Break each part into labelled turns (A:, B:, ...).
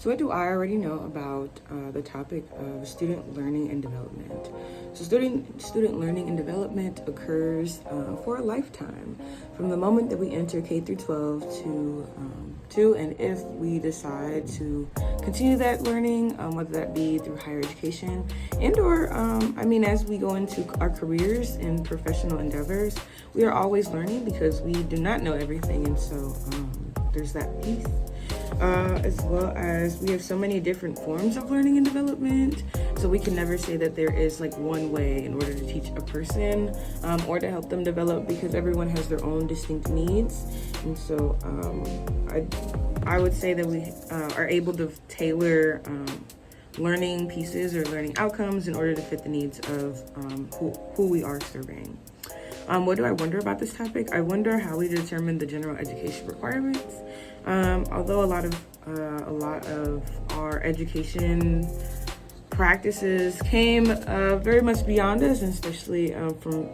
A: So what do I already know about the topic of student learning and development? So student learning and development occurs for a lifetime, from the moment that we enter K through 12 to and if we decide to continue that learning, whether that be through higher education and or as we go into our careers and professional endeavors, we are always learning because we do not know everything, and so there's that piece. As well as we have so many different forms of learning and development, so we can never say that there is like one way in order to teach a person or to help them develop, because everyone has their own distinct needs. And so I would say that we are able to tailor learning pieces or learning outcomes in order to fit the needs of who we are serving. What do I wonder about this topic? I wonder how we determine the general education requirements. Although a lot of our education practices came very much beyond us, and especially from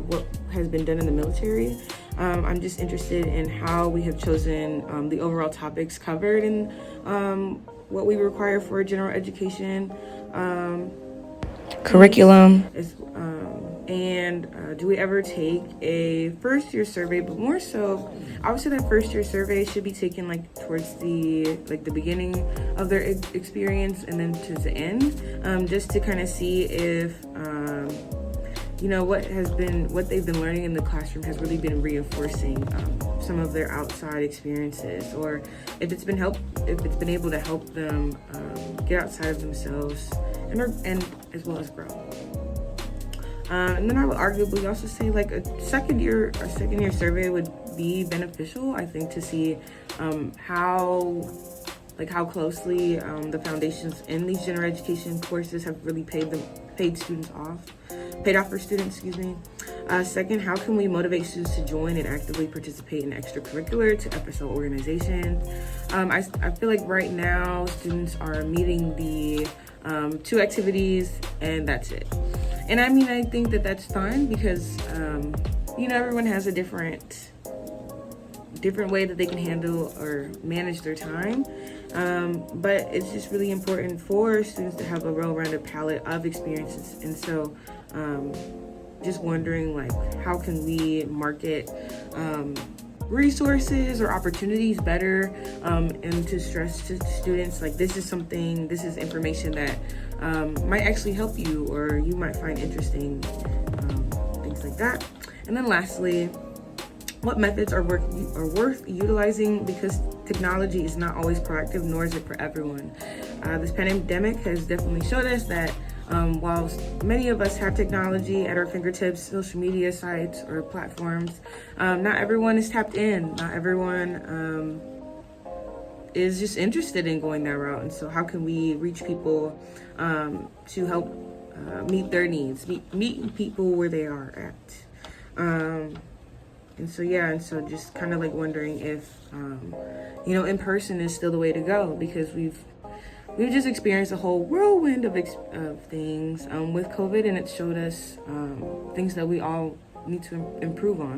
A: what has been done in the military. I'm just interested in how we have chosen the overall topics covered in what we require for general education curriculum. And do we ever take a first year survey? But more so, I would say that first year survey should be taken like towards the beginning of their experience and then to the end, just to kind of see if what they've been learning in the classroom has really been reinforcing some of their outside experiences, or if it's been able to help them get outside of themselves and as well as grow. And then I would arguably also say like a second year survey would be beneficial, I think, to see how closely the foundations in these general education courses have really paid off for students, Second, how can we motivate students to join and actively participate in extracurricular to FSL organizations? I feel like right now students are meeting the 2 activities and that's it. And I think that that's fine because, everyone has a different way that they can handle or manage their time. But it's just really important for students to have a well-rounded palette of experiences. And so, just wondering how can we market resources or opportunities better, and to stress to students this is information that might actually help you or you might find interesting, things like that. And then lastly, what methods are worth utilizing, because technology is not always proactive, nor is it for everyone. This pandemic has definitely showed us that while many of us have technology at our fingertips, social media sites or platforms, not everyone is tapped in. Not everyone is just interested in going that route. And so how can we reach people to help meet their needs, meet people where they are at? And so just kind of wondering if, in person is still the way to go, because we've just experienced a whole whirlwind of things with COVID, and it showed us things that we all need to improve on.